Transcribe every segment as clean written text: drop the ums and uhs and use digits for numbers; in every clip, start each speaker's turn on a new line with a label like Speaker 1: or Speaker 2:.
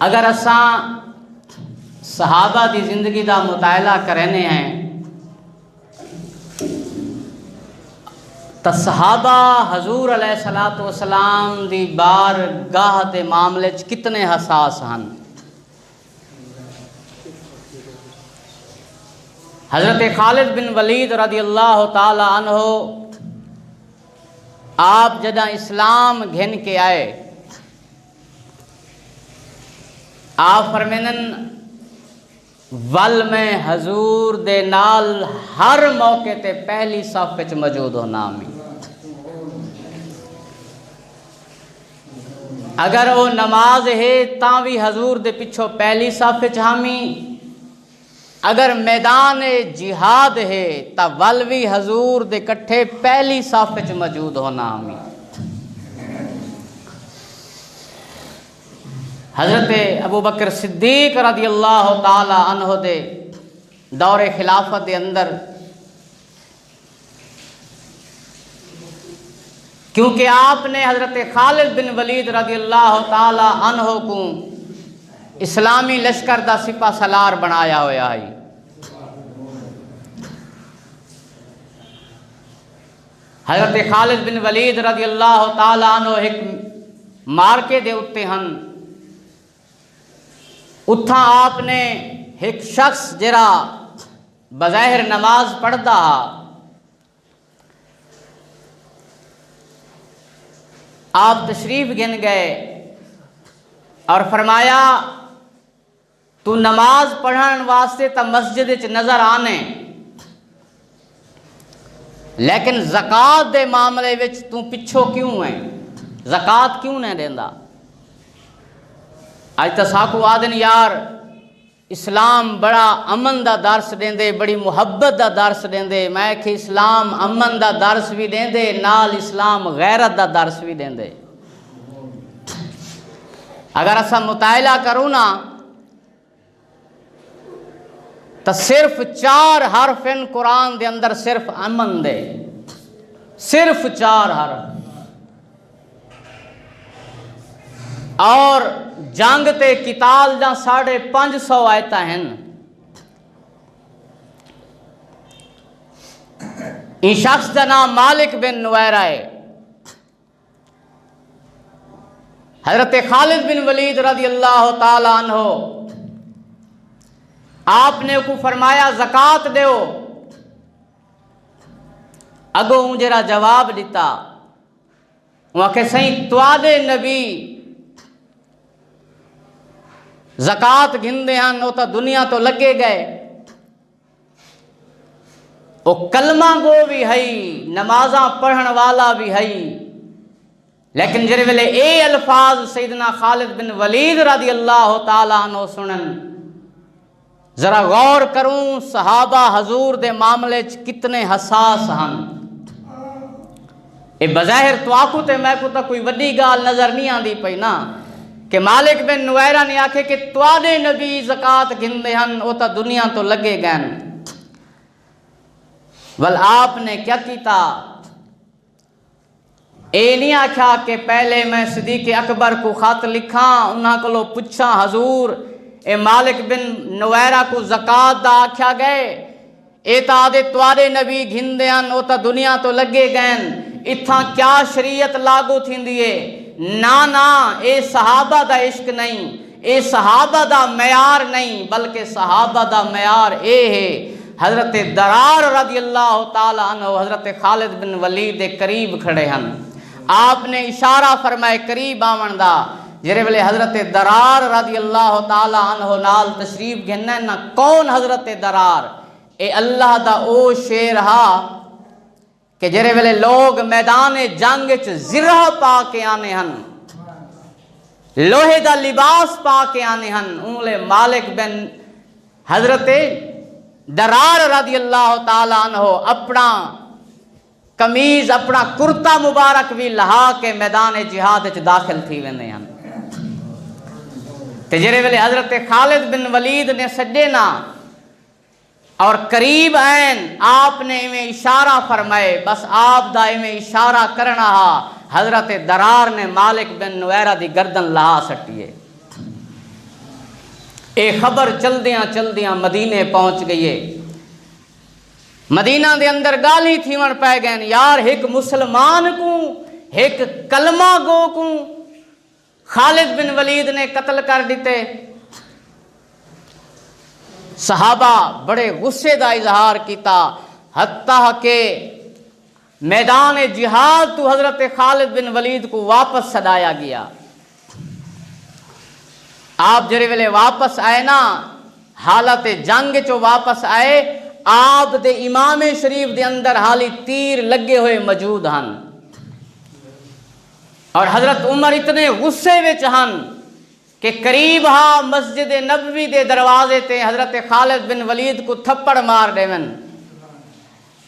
Speaker 1: اگر اساں صحابہ دی زندگی دا مطالعہ کرنے ہیں تو صحابہ حضور علیہ الصلوۃ والسلام دی بارگاہ دے معاملے چ کتنے حساس ہن۔ حضرت خالد بن ولید رضی اللہ تعالی عنہ آپ جدہ اسلام گھن کے آئے، آپ فرمینن ول میں حضور دے نال ہر موقع تے پہلی صف وچ موجود ہونا میں، اگر وہ نماز ہے تاں بھی حضور دے پچھوں پہلی صف وچ ہامی، اگر میدان جہاد ہے تا ول بھی حضور دے کٹھے پہلی صف وچ موجود ہونا ہمی۔ حضرت ابو بکر صدیق رضی اللہ تعالی عنہ دے دور خلافت دے اندر کیونکہ آپ نے حضرت خالد بن ولید رضی اللہ تعالی عنہ کو اسلامی لشکر دا سپہ سالار بنایا ہویا ہے، حضرت خالد بن ولید رضی اللہ تعالی عنہ ایک مارکے دے اتے ہن، اتھا آپ نے ایک شخص جرا بظاہر نماز پڑھدا آپ تشریف گن گئے اور فرمایا تو نماز پڑھن واسطے تا مسجد وچ نظر آنے، لیکن زکوٰۃ دے معاملے وچ تو پچھو کیوں ہے، زکوٰۃ کیوں نہیں دیندا؟ اج تا ساکو آدن یار اسلام بڑا امن دا درس دیندے، بڑی محبت دا درس دیندے، میں کہ اسلام امن دا درس بھی دیندے نال اسلام غیرت دا درس بھی دیندے۔ اگر اسا مطالعہ کروں نا تو صرف 4 حرف ان قرآن دے اندر صرف امن دے، صرف 4 حرف، اور جنگ تے قتال دا 550 آیتاں ہیں۔ ان شخص دا نام مالک بن نویرہ ہے، حضرت خالد بن ولید رضی اللہ تعالی عنہ آپ نے کو فرمایا زکوٰۃ دیو، اگوں جرا جواب دیتا وہ کہ سہیں توادے نبی زکوٰۃ گھندے ہن وہ تو دنیا تو لگے گئے، وہ کلمہ گو بھی ہے، نمازاں پڑھن والا بھی ہے، لیکن جرے ویلے اے الفاظ سیدنا خالد بن ولید رضی اللہ تعالی عنہ سنن، ذرا غور کروں صحابہ حضور دے معاملے چ کتنے حساس ہن۔ اے بظاہر تو آکو تے میں کو تا کوئی وڈی گال نظر نہیں آندی پئی نا، کہ مالک بن نویرہ نے آکھے کہ تواڈے نبی زکوٰۃ گھندے ہن وہ تا دنیا تو لگے گئن، ول آپ نے کیا کیتا؟ اے نہیں آکھا کہ پہلے میں صدیق اکبر کو خط لکھاں انہاں کو پچھاں حضور اے مالک بن نویرہ کو زکوٰۃ دا آکھیا گئے، اے تا آدھے تواڈے نبی گھندے ہن وہ تا دنیا تو لگے گئن، اتھاں کیا شریعت لاگو تھیندی ہے؟ نا اے صحابہ دا عشق نہیں، اے صحابہ دا معیار نہیں، بلکہ صحابہ دا معیار اے ہے حضرت درار رضی اللہ تعالی عنہ حضرت خالد بن ولید دے قریب کھڑے ہن، آپ نے اشارہ فرمائے قریب آون دا، جرے ویلے حضرت درار رضی اللہ تعالی عنہ نال تشریف گھننا نا کون حضرت درار؟ اے اللہ دا او شیر ہا کہ جرے ویلے لوگ میدان جنگ چ زرہ پا کے آنے ہن، لوہے دا لباس پا کے آنے ہن، انہوں مالک بن حضرت درار رضی اللہ تعالی عنہ اپنا قمیض اپنا کرتا مبارک بھی لہا کے میدان جہاد چ داخل تھی ویندے ہن۔ تے جرے ویلے حضرت خالد بن ولید نے سجے نا اور قریب آئین آپ نے میں اشارہ فرمائے، بس آپ دا میں اشارہ کرنا حضرت درار نے مالک بن نویرہ دی گردن لہا سٹیے، اے خبر چلدیاں چلدیاں مدینے پہنچ گئی ہے۔ مدینہ دے اندر گالی تھیون پہ گئے یار، ایک مسلمان کو ایک کلمہ گو کو خالد بن ولید نے قتل کر دیتے۔ صحابہ بڑے غصے دا اظہار کیتا، حتیٰ کہ میدان جہاد تو حضرت خالد بن ولید کو واپس سدایا گیا۔ آپ جڑے ویلے واپس آئے نا، حالت جنگ چو واپس آئے، آپ دے امام شریف دے اندر حالی تیر لگے ہوئے موجود ہن، اور حضرت عمر اتنے غصے وچ ہن کہ قریب ہا مسجد نبوی دے دروازے تے حضرت خالد بن ولید کو تھپڑ مار دیون۔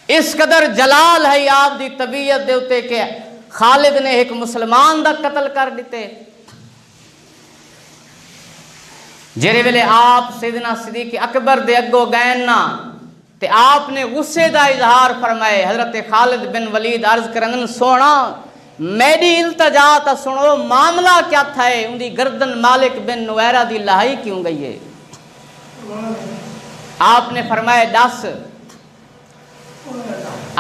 Speaker 1: اس قدر جلال ہے آپ دی طبیعت دے اتے کہ خالد نے ایک مسلمان دا قتل کر دیتے۔ جڑے ویلے آپ سیدنا صدیق اکبر دے اگوں گئے نا تے آپ نے غصے دا اظہار فرمائے۔ حضرت خالد بن ولید عرض کرن سونا میری التجا تا سنو، معاملہ کیا تھا ہے؟ ان دی گردن مالک بن نویرہ دی لہائی کیوں گئی ہے؟ آپ نے فرمایا دس۔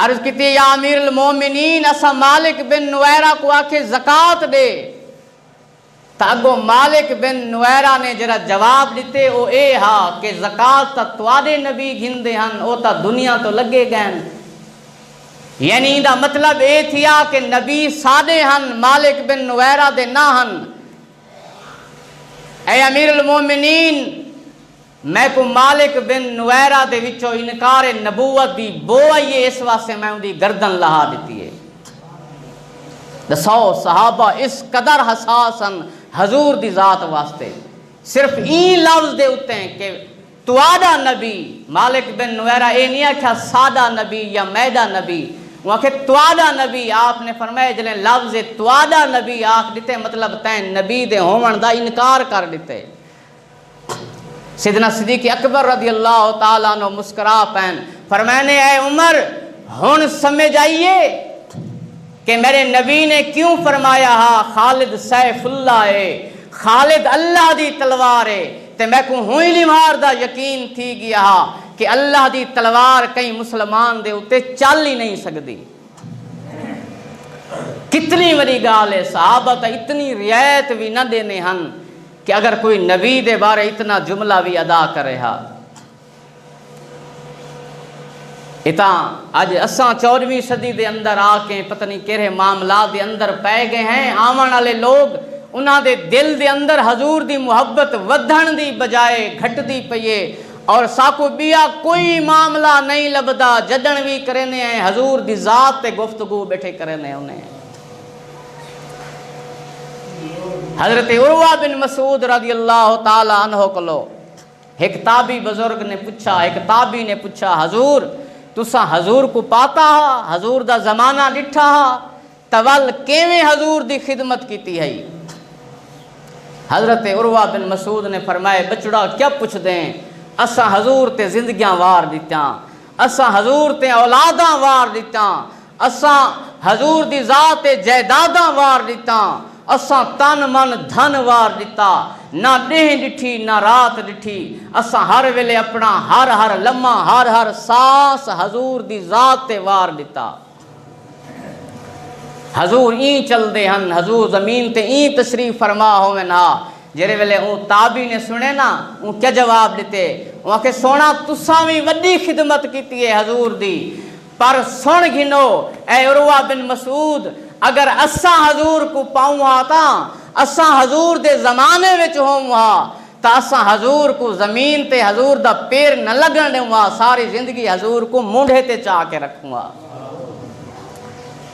Speaker 1: عرض کیتی یا امیر المومنین اسا مالک بن نویرہ کو آکے زکاة دے، تا اگو مالک بن نویرہ نے جرا جواب دیتے او اے ہا کہ زکاة تا توادے نبی گھندے ہن، او تا دنیا تو لگے گئن۔ یعنی دا مطلب اے تھیا کہ نبی سادے ہن، مالک بن نویرہ دے نہ ہن۔ اے امیر المومنین میں کو مالک بن نویرہ دے وچوں انکار نبوت دی بو آئیے، اس واسطے میں ان دی گردن لہا دیتی ہے۔ دسو صحابہ اس قدر حساسن حضور دی ذات واسطے، صرف این لفظ دے ہوتے ہیں کہ توادہ نبی۔ مالک بن نویرہ اے نہیں آکھا سادہ نبی یا میدہ نبی، وہ آکھے توادہ نبی۔ آپ نے فرمایا جلیں لفظ توادہ نبی آکھ دیتے مطلب تین نبی دے ہون دا انکار کر دیتے۔ سیدنا صدیق اکبر رضی اللہ تعالیٰ عنہ مسکرا پین فرمانے اے عمر ہن سمجھ آئیے کہ میرے نبی نے کیوں فرمایا ہا خالد سیف اللہ ہے، خالد اللہ دی تلوار ہے، تے میں کو ہوئی لیمار دا یقین تھی گیا ہا کہ اللہ دی تلوار کئی مسلمان دے اتے چل ہی نہیں سکتی۔ کتنی بڑی گال ہے، صحابہ تا اتنی رعایت بھی نہ دینے ہن کہ اگر کوئی نبی دے بارے اتنا جملہ بھی ادا کرے ہا۔ اتاں آج اساں 14ویں صدی دے اندر آکے پتہ نہیں کہرے معاملات دے اندر پائے گئے ہیں، آمن والے لوگ انہاں دے دل دے اندر حضور دی محبت ودھن دی بجائے گھٹ دی پئیے، اور ساکو بیا کوئی معاملہ نہیں لبدا، جدن بھی کرنے ہیں حضور دی ذات تے گفتگو بیٹھے کرنے انہیں۔ حضرت عروہ بن مسعود رضی اللہ تعالیٰ عنہ کلو ایک تابعی بزرگ نے پوچھا، ایک تابعی نے پوچھا حضور تسا حضور کو پاتا ہا، حضور دا زمانہ ڈٹھا ہا، تول کیویں حضور دی خدمت کیتی ہے؟ حضرت عروہ بن مسعود نے فرمائے بچڑا کیا پوچھ دیں، اساں حضور تے زندگیاں وار دیتاں، اساں حضور تے اولاداں وار دیتاں، اساں حضور دی ذات تے جائیداداں وار دیتاں، اساں تن من دھن وار دیتا، نہ ڈہیں ڈٹھی نہ رات ڈٹھی، اساں ہر ویلے اپنا ہر لمحہ ہر سانس حضور دی ذات تے وار دیتا۔ حضور این چل دے ہن، حضور زمین تے این تشریف فرما ہوئے نا۔ جرے ویلے اون تابعی نے سنے نا اون کیا جواب دیتے؟ اون کہ سونا تساں بھی وڈی خدمت کیتی ہے حضور دی، پر سن گھنو اے عروہ بن مسعود اگر اساں حضور کو پاؤں آتا، اساں حضور دے زمانے وچ ہوں تا اساں حضور کو زمین تے حضور دا پیر نہ لگن دوں، ساری زندگی حضور کو مونڈھے تے چاہ کے رکھوں گا۔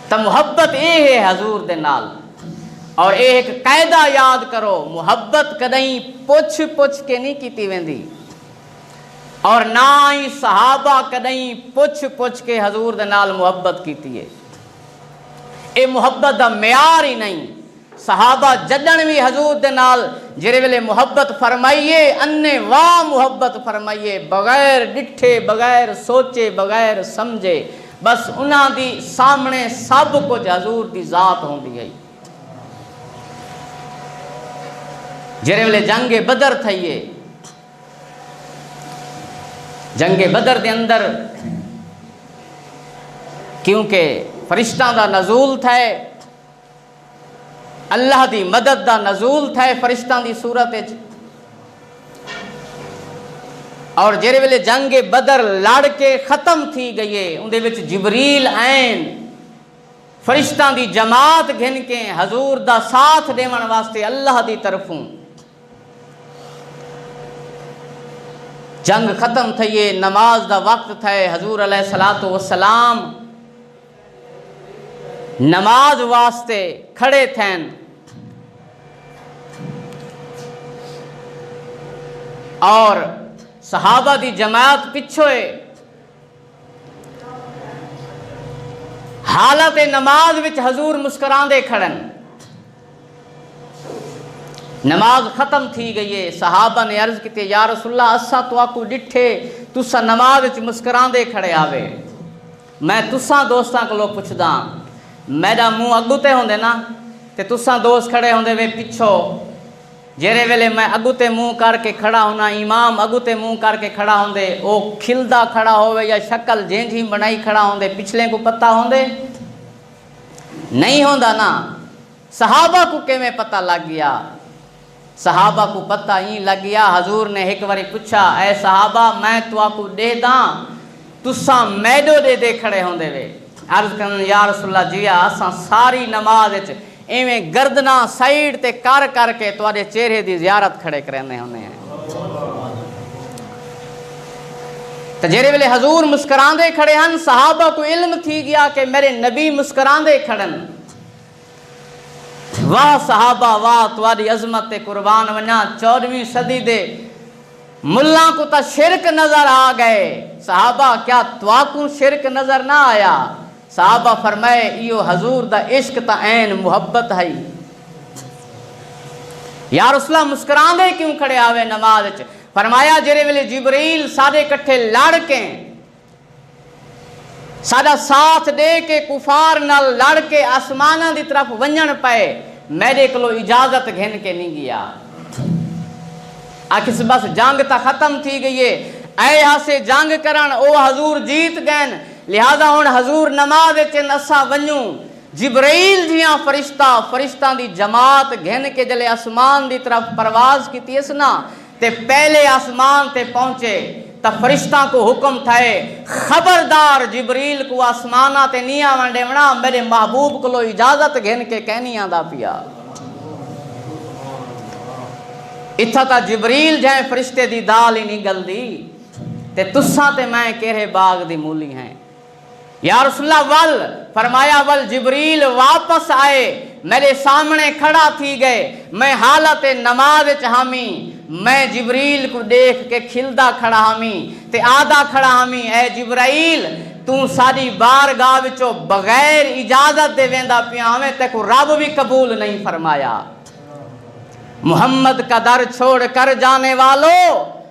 Speaker 1: تا محبت اے ہے حضور دے نال، اور اے ایک قاعدہ یاد کرو، محبت کدیں پوچھ پوچھ کے نہیں کیتی ویندی، اور نہ ہی صحابہ کدیں پوچھ پوچھ کے حضور دے نال محبت کیتی ہے۔ اے محبت دا معیار ہی نہیں۔ صحابہ جدن بھی حضور دے نال جرے ویلے محبت فرمائیے، انے واہ محبت فرمائیے، بغیر ڈٹھے بغیر سوچے بغیر سمجھے، بس انہاں دی سامنے سب کچھ حضور دی ذات ہوندی ہے۔ جرے ویلے جنگ بدر تھئیے، جنگ بدر دے اندر کیونکہ فرشتاں دا نزول تھے، اللہ دی مدد دا نزول تھے فرشتاں دی صورت وچ، اور جڑے ویلے جنگ بدر لڑ کے ختم تھی گئی اندے وچ جبریل آئین فرشتاں دی جماعت گھن کے حضور دا ساتھ دیون واسطے اللہ دی طرفوں جنگ ختم تھئیے، نماز دا وقت تھے، حضور علیہ الصلوۃ والسلام نماز واسطے کھڑے تھین، اور صحابہ دی جماعت پچھوئے حالت نماز وچ حضور مسکران دے کھڑن، نماز ختم تھی گئی ہے، صحابہ نے عرض کیتے یا رسول اللہ اساں تو آکو ڈٹھے تساں نماز وچ مسکران دے کھڑے آوے، میں تساں دوستاں کو پوچھدا میرا منہ اگو تے ہوندے نا تے تساں دوست کھڑے ہوندے وے پچھو، جیرے ویلے میں اگو تے منہ کر کے کھڑا ہونا، امام اگو تے منہ کر کے کھڑا ہوندے، او کھلدا کھڑا ہوئے یا شکل جینجی بنائی کھڑا ہوندے، پچھلے کو پتہ ہوندے نہیں ہوندا نا۔ صحابہ کو کیویں پتہ لگ گیا؟ صحابہ کو پتہ ہی لگ گیا، حضور نے ایک باری پوچھا اے صحابہ میں تو آکو دے داں تساں میڈو دے کھڑے ہوندے وے، عرض کرن یا رسول اللہ جی اساں ساری نماز وچ ایویں گردنا سائیڈ تے کر کر کے تواڈے چہرے دی زیارت کھڑے کرنے ہوندے ہیں۔ تے جڑے ویلے حضور مسکراندے کھڑے ہن صحابہ کو علم تھی گیا کہ میرے نبی مسکراندے کھڑن، واہ صحابہ واہ تواڈی عظمت تے قربان ونجا، 14ویں صدی دے ملاں کو تا شرک نظر آ گئے، صحابہ کیا تواکوں شرک نظر نہ آیا؟ صحابہ فرمائے ایو حضور دا عشق تا عین محبت ہے، یا رسول اللہ مسکران دے کیوں کھڑے آوے نماز وچ؟ فرمایا جڑے ویلے جبریل سارے کٹھے لڑ کے ساڈا ساتھ دے کے کفار نال لڑ کے آسماناں دی طرف ونجن پئے، میرے کولو اجازت گھن کے نہیں گیا، آکھس بس جنگ تا ختم تھی گئی ہے، اے ہاسے جنگ کرن او حضور جیت گئن، لہذا ہن حضور نماز وچ اساں ونجوں، جبرائیل جیاں فرشتاں دی جماعت گھن کے جلے آسمان دی طرف پرواز کیتی اس نا تے پہلے آسمان تے پہنچے تا فرشتاں کو حکم تھائے خبردار جبریل کو آسمانہ تے نہیں آون دیونا، میرے محبوب کو اجازت گھن کے کہنی آندا پیا۔ اتھا تا جبریل جائیں فرشتے دی دال ہی نہیں گل دی تے تساں تے میں کہرے باغ دی مولی ہیں، یا رسول اللہ ول فرمایا ول جبریل واپس آئے میرے سامنے کھڑا تھی گئے، میں حالت نماز ہامی، میں جبریل کو دیکھ کے کھلدا کھڑا ہامی تے آدھا کھڑا ہامی، اے جبرائیل تو ساری بارگاہ وچوں بغیر اجازت دے ویندا پیا ہمیں تے کو رب بھی قبول نہیں فرمایا، محمد کا در چھوڑ کر جانے والوں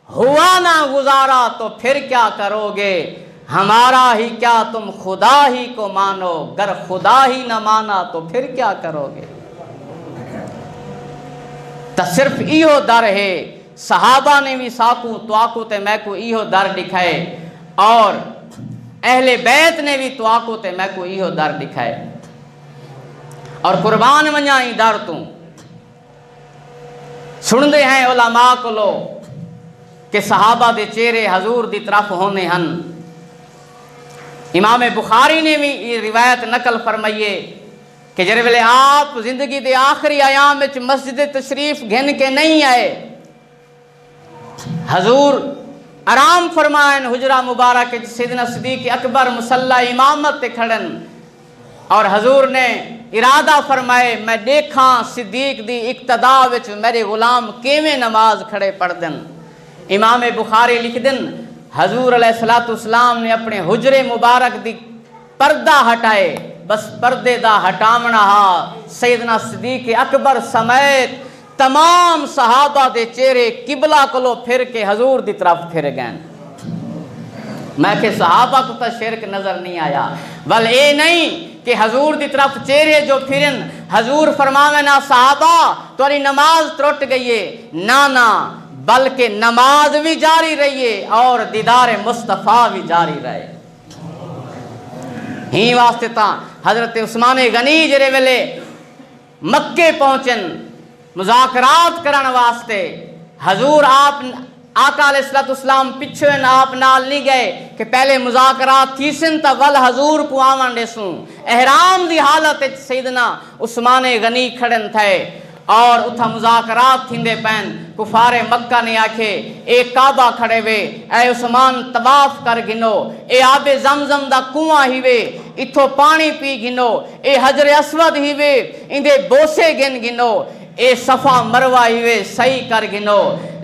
Speaker 1: ہوا نہ گزارا تو پھر کیا کرو گے، ہمارا ہی کیا تم خدا ہی کو مانو، گر خدا ہی نہ مانا تو پھر کیا کرو گے۔ تو صرف ایہو در ہے، صحابہ نے بھی ساکو تو آکو تے میں کو ایہو در دکھائے، اور اہل بیت نے بھی تو آکو تے میں کو ایہو در دکھائے، اور قربان ونجائی در تو سن دے ہیں علماء کو لو کہ صحابہ دے چہرے حضور دی طرف ہونے ہن۔ امام بخاری نے بھی یہ روایت نقل فرمائیے کہ جڑے ویلے آپ زندگی دے آخری ایام وچ مسجد تشریف گھن کے نہیں آئے، حضور آرام فرمائن حجرہ مبارک سیدنا صدیق اکبر مصلی امامت تے کھڑن، اور حضور نے ارادہ فرمائے میں دیکھاں صدیق دی اقتدا وچ میرے غلام کیویں نماز کھڑے پڑھ دن۔ امام بخاری لکھ دن حضور علیہ السلام نے اپنے حجرے مبارک دی پردہ ہٹائے، بس پردے دا ہٹامنا ہا سیدنا صدیق اکبر سمیت تمام صحابہ دے چہرے قبلہ کلو پھر کے حضور دی طرف پھر گئے۔ میں کہ صحابہ کو تا شرک نظر نہیں آیا، ول اے نہیں کہ حضور دی طرف چہرے جو پھرن حضور فرماوے نا صحابہ تاری نماز ترٹ گئی ہے، نا بلکہ نماز بھی جاری رہیے اور دیدار مصطفیٰ بھی جاری رہے۔ ہی واسطے تاں حضرت عثمان غنی جڑے ویلے مکے پہنچن مذاکرات کرن واسطے، حضور آپ آقا علیہ السلام پچھویں آپ نال نہیں گئے کہ پہلے مذاکرات تھیسن تا ول حضور کو آون ڈیسوں۔ احرام دی حالت سیدنا عثمان غنی کھڑن تھے اور اتھا مذاکرات تھیندے پین۔ کفار مکہ نے آکھے اے کعبہ کھڑے وے، اے عثمان طواف کر گنو، اے آب زمزم دا کنواں ہی وے اتھو پانی پی گنو، اے حجر اسود ہی وے اندے بوسے گن گنو، اے صفا مروہ ہی وے صحیح کر گنو۔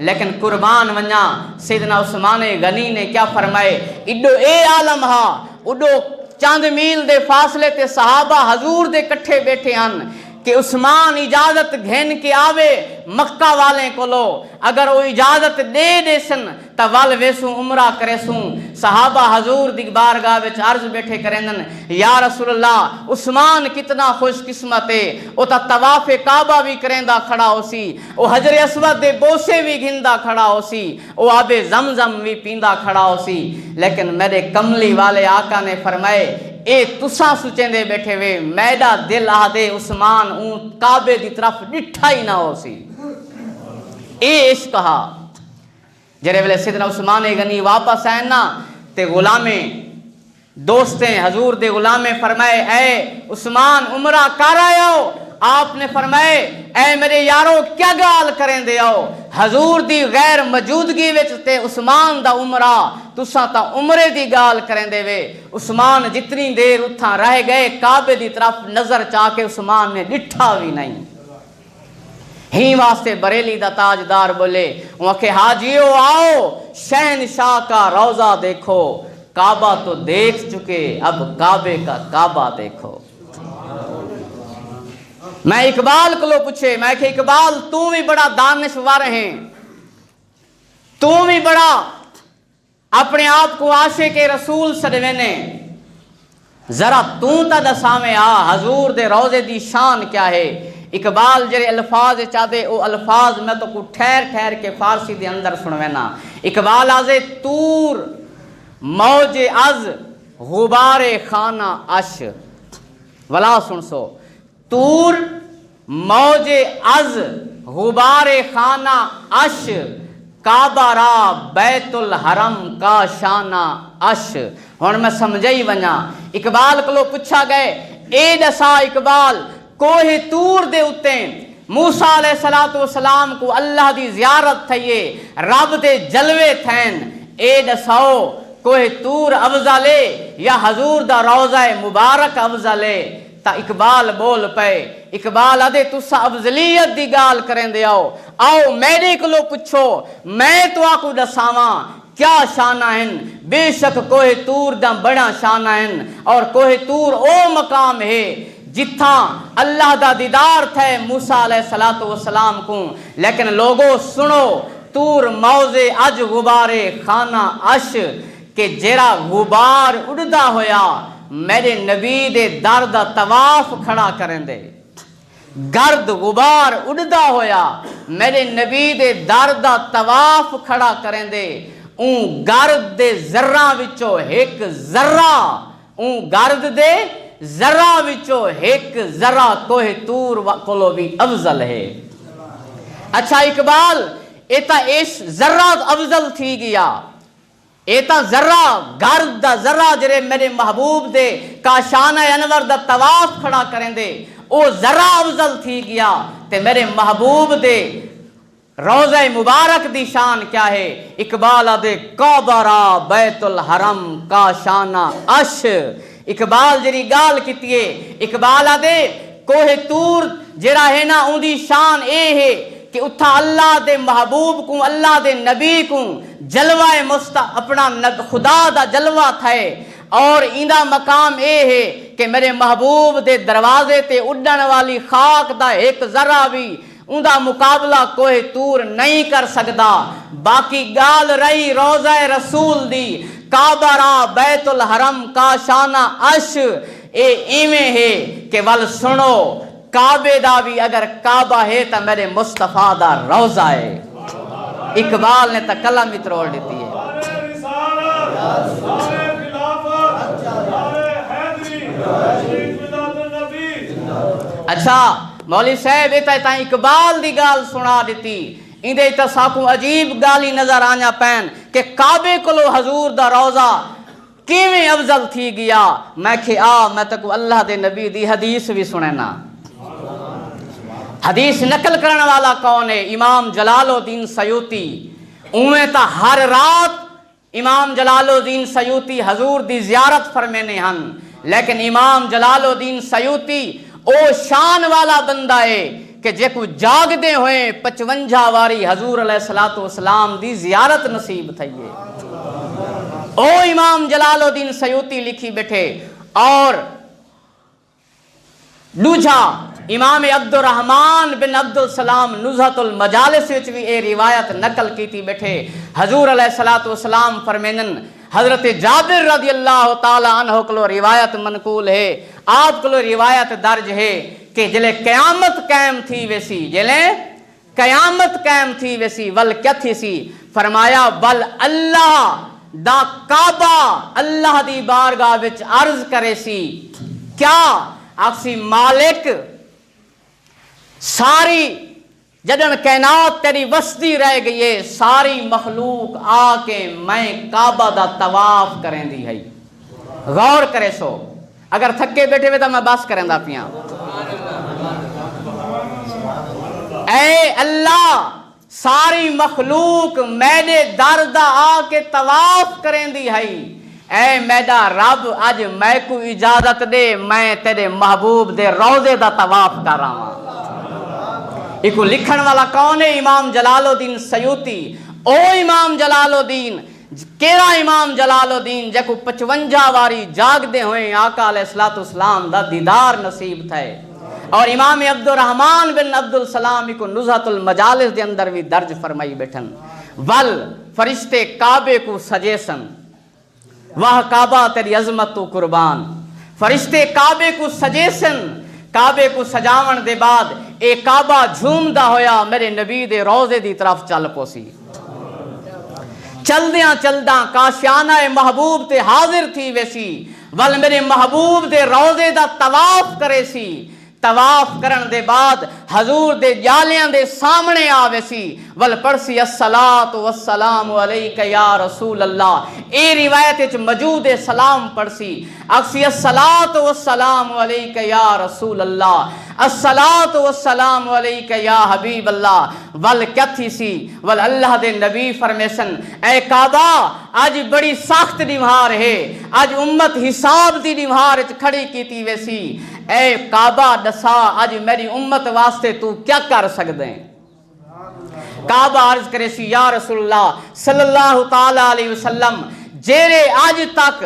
Speaker 1: لیکن قربان ونجا سیدنا عثمان غنی نے کیا فرمائے، اڈو اے عالم ہا، اڈو چاند میل دے فاصلے تے صحابہ حضور دے کٹھے بیٹھے ہن کہ عثمان اجازت گھن کے آوے مکہ والے کو لو، اگر وہ اجازت دے دے سن تا وال ویسوں عمرہ کرے سوں۔ صحابہ حضور دی بارگاہ وچ عرض بیٹھے کرندن، یا رسول اللہ عثمان کتنا خوش قسمت ہے، او تا طواف کعبہ بھی کریندا کھڑا ہو سی، او حجر اسود دے بوسے بھی گھندا کھڑا ہو سی، او آب زمزم بھی پیندا کھڑا ہو سی۔ لیکن میرے کملی والے آقا نے فرمائے اے تساں سچیں دے بیٹھے وے، میڈا دل آدے عثمان اون کعبے دی طرف ڈٹھا ہی نہ ہو سی۔ اے عشق کہا جرے ویلے سیدنا عثمان غنی واپس آئے نا تے غلامیں دوستیں حضور دے غلامیں فرمائے اے عثمان عمرہ کر آئے ہو؟ آپ نے فرمائے اے میرے یارو کیا گال کریں دے آؤ، حضور دی غیر موجودگی وچ تے عثمان دا عمرہ تساں تا عمرے دی گال کریں دے وے۔ عثمان جتنی دیر اتھاں رہ گئے کعبے دی طرف نظر چاہ کے عثمان نے ڈٹھا بھی نہیں۔ ہی واسطے بریلی دا تاجدار بولے وہاں کہ حاجیو آؤ شہنشاہ کا روضہ دیکھو، کعبہ تو دیکھ چکے اب کعبے کا کعبہ دیکھو۔ میں اقبال کو لو پوچھے، میں کہ اقبال تو بھی بڑا دانشور ہیں، تو بھی بڑا اپنے آپ کو عاشق رسول سڑوینے، ذرا تو تا دسامے آ حضور دے روضے دی شان کیا ہے۔ اقبال جرے الفاظ چاہدے او الفاظ میں تو کو ٹھہر ٹھہر کے فارسی دے اندر سنوینا۔ اقبال آزے تور موج از غبار خانہ عش، ولا سن سو تور موج از غبار خانہ عش، کعبہ را بیت الحرم کا شانہ عش۔ ہن میں سمجھائی ونجا اقبال کو پوچھا گئے اے دسا اقبال کوہ تور دے اتے موسیٰ علیہ السلام کو اللہ دی زیارت تھئیے، رب دے جلوے تھین، اے دساؤ کوہ تور افضل ہے یا حضور دا روضہ مبارک افضل ہے؟ تا اقبال بول پے، اقبال آدھے تسا افضلیت دی گال کریں دے آؤ میرے کو لو پچھو میں تو آکو دساواں کیا شانہ ہیں۔ بے شک کوہ تور دا بڑا شانہ ہیں اور کوہ تور او مقام ہے جتھاں اللہ دا دیدار تھے موسیٰ علیہ السلام کو۔ لیکن لوگو سنو تور موزے اج غبار خانہ عش کہ جیرا غبار اڑدا ہویا میرے نبی دے در دا طواف کھڑا کریں دے، گرد غبار اڑدا ہویا میرے نبی دے در دا طواف کھڑا کریں دے، اون گرد دے ذرہ وچو ایک ذرہ، اون گرد دے ذرہ وچو ایک ذرہ کوہ تور کولو بھی افضل ہے۔ اچھا اقبال ایتا ایش ذرہ افضل تھی گیا، ایتا ذرہ گرد دا ذرہ جرے میرے محبوب دے کاشانہ انور دا طواف کھڑا کریں دے او ذرہ افضل تھی گیا تے میرے محبوب دے روضہ مبارک دی شان کیا ہے۔ اقبال دے کعبہ را بیت الحرم کاشانہ عش، اقبال جری گال کیتی ہے، اقبال دے کوہ تور جڑا ہے نا اون دی شان اے ہے کہ اتھا اللہ دے محبوب کو اللہ دے نبی کو جلوہ اپنا خدا دا جلوہ تھے، اور ایندہ مقام اے ہے کہ میرے محبوب دے دروازے تے اڈن والی خاک دا ایک ذرہ بھی اندہ مقابلہ کوہ تور نہیں کر سکدا۔ باقی گال رہی روضہ رسول دی، کعبہ را بیت الحرم کا شانہ عش، اے ایمیں ہے کہ ول سنو کعبے دا بھی اگر کعبہ ہے تا میرے مصطفیٰ دا روضہ ہے۔ اقبال نے تو قلم بھی تروڑ دیتی ہے۔ اچھا مولوی صاحب یہ تو اقبال دی گال سنا دیتی، اندے تا ساکو عجیب گالی نظر آنیا پین کہ کعبے کلو حضور دا روزہ کیویں افضل تھی گیا۔ میں کہ میں تکو اللہ دے نبی دی حدیث بھی سنینا۔ حدیث نقل کرنے والا کون ہے؟ امام جلال الدین سیوطی۔ اویں تا ہر رات امام جلال الدین سیوطی حضور دی زیارت فرمینے ہن، لیکن امام جلال الدین سیوطی او شان والا بندہ ہے کہ جے کو جاگ دے ہوئے 55 واری حضور علیہ السلام دی زیارت نصیب تھئیے۔ او امام جلال الدین سیوطی لکھی بیٹھے۔ اور دوجھا امام عبد الرحمن بن عبد السلام نزہت المجالس وچ بھی اے روایت نقل کیتی بیٹھے۔ حضور علیہ السلام فرمینن، حضرت جابر رضی اللہ تعالی عنہ کلو روایت منقول ہے، آپ کلو روایت درج ہے کہ جلے قیامت قائم تھی ویسی، جلے قیامت قائم تھی ویسی ول کیا تھی سی؟ فرمایا ول اللہ دا کعبہ اللہ دی بارگاہ وچ عرض کرے سی، کیا آکسی مالک ساری جدن کائنات تیری وسطی رہ گئی ہے، ساری مخلوق آ کے میں کعبہ دا طواف کریں دی ہے۔ غور کرے سو، اگر تھکے بیٹھے ہوئے تو میں بس کریں دا پیاں۔ اے اللہ ساری مخلوق میرے درد آ کے طواف کریں دی ہے، اے میرا رب اج میں کو اجازت دے میں تیرے محبوب دے روضے دا طواف کر رہا ہوں۔ ایک لکھن والا کون ہے؟ امام جلال الدین سیوطی۔ او امام جلال الدین کیڑا امام جلال الدین جے کو 55 واری جاگ دے ہوئے آقا علیہ السلام دا دیدار نصیب تھے۔ اور امام عبد الرحمن بن عبد السلام کو نزہت المجالس دے اندر بھی درج فرمائی بیٹھن، ول فرشتے کعبے کو سجے سن، واہ کعبہ تیری عظمت تو قربان۔ فرشتے کعبے کو سجے سن، کعبے کو سجاون دے بعد اے کعبہ جھومدا ہویا میرے نبی دے روضے دی طرف چل پوسی۔ چلدیاں چلداں کاشیانہ محبوب تے حاضر تھی ویسی، ول میرے محبوب دے روضے دا طواف کرے سی۔ طواف کرن دے بعد حضور دے جالیاں دے سامنے آوے سی، ول پڑسی الصلاۃ والسلام علیک یا رسول اللہ۔ اے روایت وچ موجود ہے سلام پڑسی، اکسی الصلاۃ والسلام علیک یا رسول اللہ، الصلاۃ والسلام علیک یا حبیب اللہ۔ ول کیا تھی سی؟ ول اللہ دے نبی فرمیسن، اے کعبہ آج بڑی سخت نمہار ہے، آج امت حساب دی نمہار وچ کھڑی کیتی ویسی، اے کعبہ دسا آج میری امت واسطے تو کیا کر سکدے ہیں؟ کعبہ عرض کرے سی یا رسول اللہ صلی اللہ تعالی علیہ وسلم، جیرے آج تک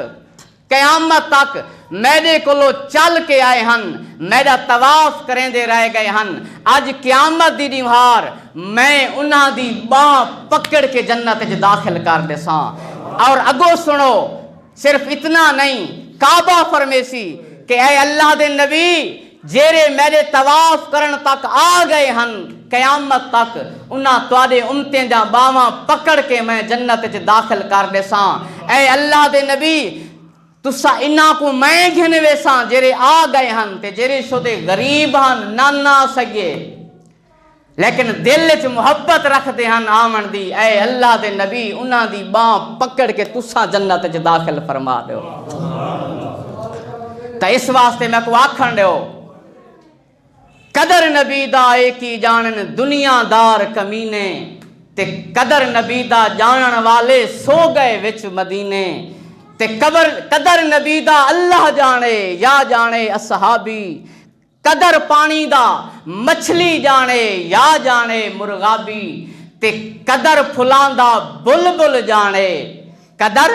Speaker 1: قیامت تک میرے کولو چل کے آئے ہن، میرا طواف کریں دے رہ گئے ہن، آج قیامت دی نمہار میں انہاں دی باں پکڑ کے جنت وچ داخل کر دے ساں۔ اور اگو سنو، صرف اتنا نہیں، کعبہ فرمیسی کہ اے اللہ دے نبی جیرے میرے طواف کرن تک آ گئے ہن قیامت تک، انہاں تواڈے امتیں دا باواں پکڑ کے میں جنت وچ داخل کر دے ساں۔ اے اللہ دے نبی تسا انہاں کو میں گھن ویساں جیرے آ گئے ہن تے جیرے شدے غریب ہن نہ سگے لیکن دل وچ محبت رکھ دے ہن آمن دی، اے اللہ دے نبی انہاں دی باں پکڑ کے تسا جنت وچ داخل فرما دیو۔ تا اس واسطے میں کو آکھن دیو، قدر نبی دا ایک ہی جانن دنیا دار کمینے، تے قدر نبی دا جانن والے سو گئے وچ مدینے، تے قدر نبی دا اللہ جانے یا جانے اصحابی، قدر پانی دا مچھلی جانے یا جانے مرغابی، تے قدر پھلاں دا بلبل جانے، قدر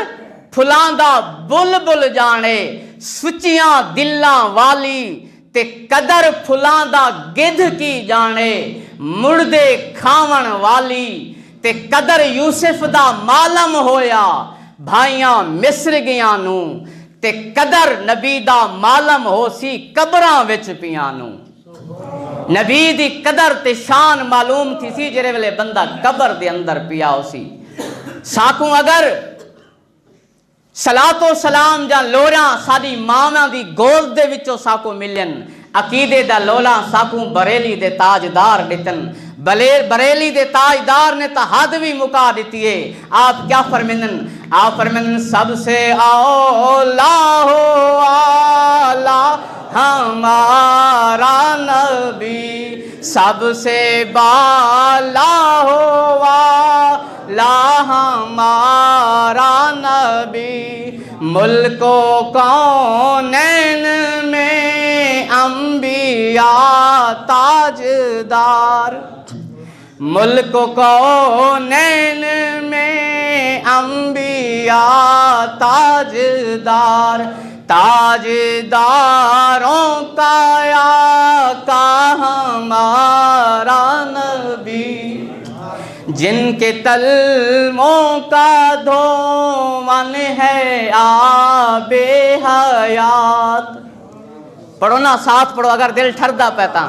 Speaker 1: پھلاں دا بلبل جانے، سچیاں دلاں والی، تے قدر پھلاں دا گدھ کی جانے، مردے کھاون والی، تے قدر یوسف دا معلم ہویا بھائیاں مصر گیاں نو، تے قدر نبی دا معلم ہو سی قبراں وچ پیاں نو۔ نبی دی قدر تے شان معلوم تھی سی جڑے ویلے بندہ قبر دے اندر پیا ہو سی ساکوں اگر صلاۃ و سلام جا لوڑاں ساری ماواں دی گود دے وچوں ساکوں ملن عقیدے دا لولا ساکوں بریلی دے تاجدار ڈتن بریلی دے تاجدار نے تا حد بھی مکا دیتی ہے آپ کیا فرمینن آپ فرمینن سب سے اولا ہو آلہ ہمارا نبی سب سے بالا ہو آلہ ہمارا نبی ملک و کونین میں انبیاء تاجدار ملک و کونین میں انبیاء تاجدار تاجداروں کا آقا ہمارا نبی جن کے تلموں کا دھومن ہے آب حیات پڑھو نا ساتھ پڑھو اگر دل ٹھردا پیتا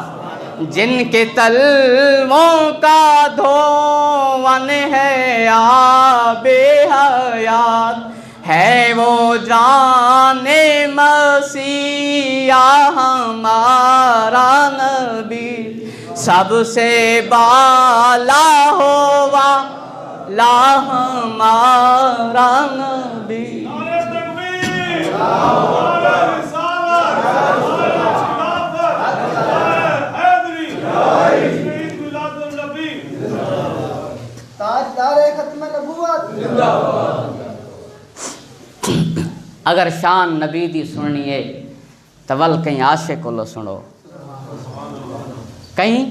Speaker 1: جن کے تلموں کا دھومن ہے آب حیات ہے وہ جان مسیح ہمارا نبی سب سے بالا ہوا لا ہمارا نبی اگر شان نبی دی سننی ہے تو ول کہیں عاشق کو لو سنو کہیں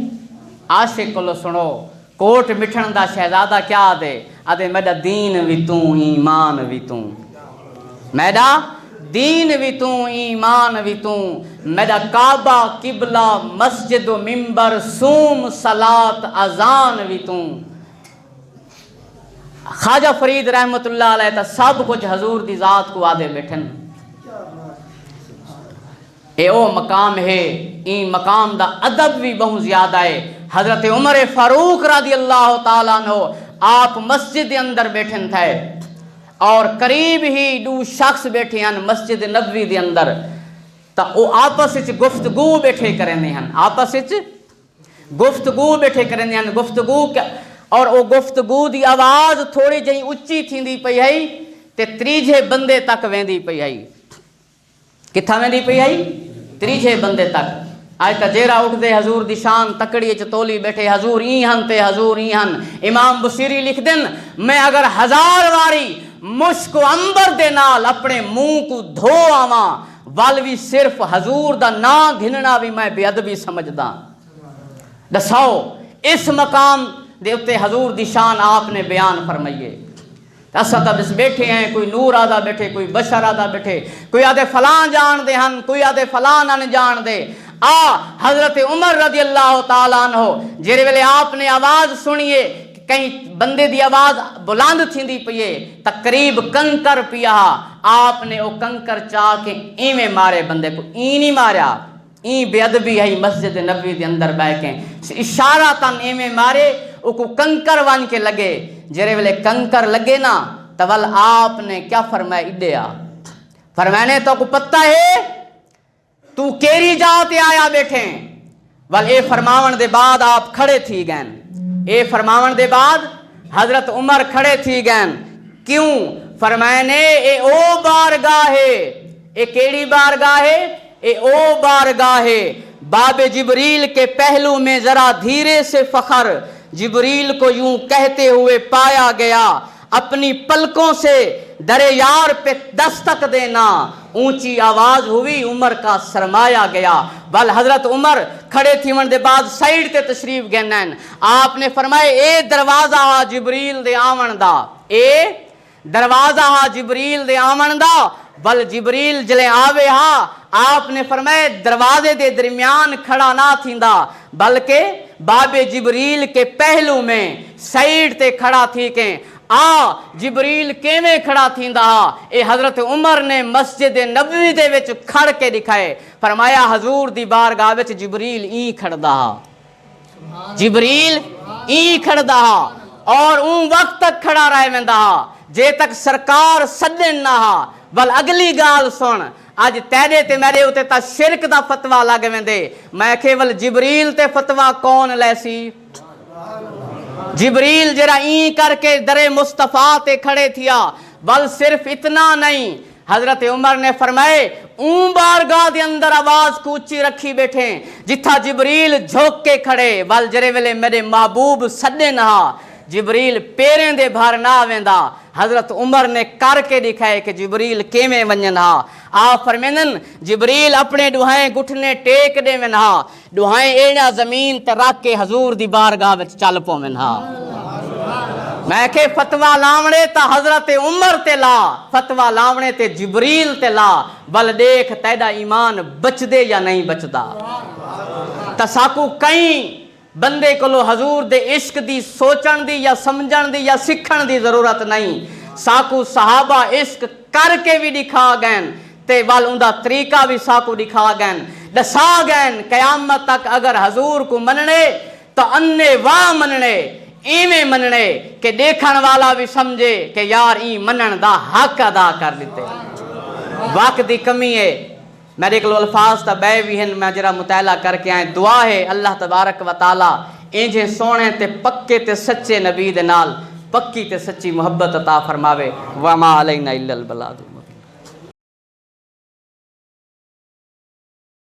Speaker 1: عاشق کو لو سنو کوٹ مٹھن دا شہزادہ کیا آدھے آدھے میڈا دین بھی توں ایمان بھی توں میڈا دین بھی توں ایمان بھی توں میڈا کعبہ قبلہ مسجد و ممبر سوم صلاۃ اذان بھی توں خواجہ فرید رحمت اللہ علیہ تا سب کچھ حضور دی ذات کو آدھے بیٹھن اے او مقام ہے این مقام دا ادب بھی بہت زیادہ ہے حضرت عمر فاروق رضی اللہ تعالیٰ عنہ آپ مسجد اندر بیٹھن تھے اور قریب ہی دو شخص بیٹھے ہیں مسجد نبوی دے اندر تا او آپس وچ گفتگو بیٹھے کرنے ہیں آپس وچ گفتگو بیٹھے کرنے ہیں گفتگو اور او گفتگو دی آواز تھوڑی جہی اچھی تھیندی پئی ہے تے تریجھے بندے تک ویندی پئی ہے کتھا ویندی پئی ہے تریجھے بندے تک آج تا جیرا اٹھ دے حضور دی شان تکڑی چ تولی بیٹھے حضور ای ہن تے حضور ای ہن امام بصیری لکھ دن میں اگر 1000 واری مشک و عنبر دے نال اپنے منہ کو دھو آواں ول بھی صرف حضور دا نا گھننا بھی میں بے ادبی سمجھدا دساؤ اس مقام دے اتے حضور دی شان آپ نے بیان فرمائیے اسا تا بس بیٹھے ہیں کوئی نور آدھا بیٹھے کوئی بشر آدھا بیٹھے کوئی آدھے فلان جان دے ہن کوئی آدھے فلان ان جان دے حضرت عمر رضی اللہ تعالیٰ عنہ جیرے ویلے آپ نے آواز سنیے کہیں بندے دی آواز بلند تھیندی پیے تقریب کنکر پیا آپ نے او کنکر چاہ کے ایویں مارے بندے کو نہیں ماریا این بے ادبی ہے مسجد نبوی دے اندر بیٹھ کے اشارہ تن ایویں مارے او کو کنکر ون کے لگے جیرے ویلے کنکر لگے نا تول آپ نے کیا فرمایا اڈیا فرمانے تو کو پتہ ہے تو کیری جاتے آیا بیٹھے ول اے فرماون دے بعد آپ کھڑے تھی گئن اے فرماون دے بعد حضرت عمر کھڑے تھی گئن کیوں فرمانے اے او بارگاہ ہے اے کیڑی بارگاہ ہے اے او بارگاہ ہے باب جبریل کے پہلو میں ذرا دھیرے سے فخر جبریل کو یوں کہتے ہوئے پایا گیا اپنی پلکوں سے در یار پہ دستک دینا اونچی آواز ہوئی عمر کا سرمایا گیا بل حضرت عمر کھڑے تھی من دے بعد سائیڈ تے تشریف گینن آپ نے فرمائے اے دروازہ جبریل دے آمن دا اے دروازہ جبریل دے آمن دا بل جبریل جلے آوے آپ نے فرمائے دروازے دے درمیان کھڑا نہ تھیندا بلکہ باب جبریل کے پہلو میں سائیڈ تے کھڑا تھی کہ آ جبریل کیویں کھڑا تھیندا ہا اے حضرت عمر نے مسجد نبوی دے وچ کھڑ کے دکھائے فرمایا حضور دی بارگاہ وچ جبریل این کھڑدا ہا جبریل این کھڑدا ہا اور اون وقت تک کھڑا رہ ویندا ہا جے تک سرکار سدن نہ ہا بل اگلی گال سن اج تیرے تے میرے اتے تا شرک دا فتوا لگ ویندے میں کیول جبریل تے فتوا کون لے سی جبریل جرا این کر کے در مصطفیٰ تے کھڑے تھیا بل صرف اتنا نہیں حضرت عمر نے فرمائے اون بارگاہ دے اندر آواز کو اچھی رکھی بیٹھے جتھا جبریل جھوک کے کھڑے بل جرے ویلے میرے محبوب سڈے نہا جبریل پیریں دے بھار نہ ویندا حضرت عمر نے کر کے دکھائے کہ جبریل کیویں ونجن ہا آپ فرمیندن جبریل اپنے ڈوہائیں گھٹنے ٹیک دے ون ہا ڈوہائیں ایڑا زمین تے رکھ کے حضور دی بارگاہ وچ چل پوون ہا میں کہ فتوا لاونے تا حضرت عمر تے لا فتوا لاونے تے جبریل تے لا بل دیکھ تیدا ایمان بچ دے یا نہیں بچدا تساکو کئی بندے کولو حضور دے عشق دی سوچن دی یا سمجھن دی یا سکھن دی ضرورت نہیں ساکو صحابہ عشق کر کے بھی دکھا گئن تے وال اندہ طریقہ بھی ساکو دکھا گئن دسا گئن قیامت تک اگر حضور کو مننے تو انے واہ مننے ایویں مننے کہ دیکھن والا بھی سمجھے کہ یار ای منن دا حق ادا کر دیتے وقت دی کمی ہے میرے کلو الفاظ تا بے بھی ہیں میں جرا مطالعہ کر کے آئیں دعا ہے اللہ تبارک و تعالی انجھے سونے تے پکے تے سچے نبی دے نال پکی تے سچی محبت عطا فرماوے وما علینا الا البلاغ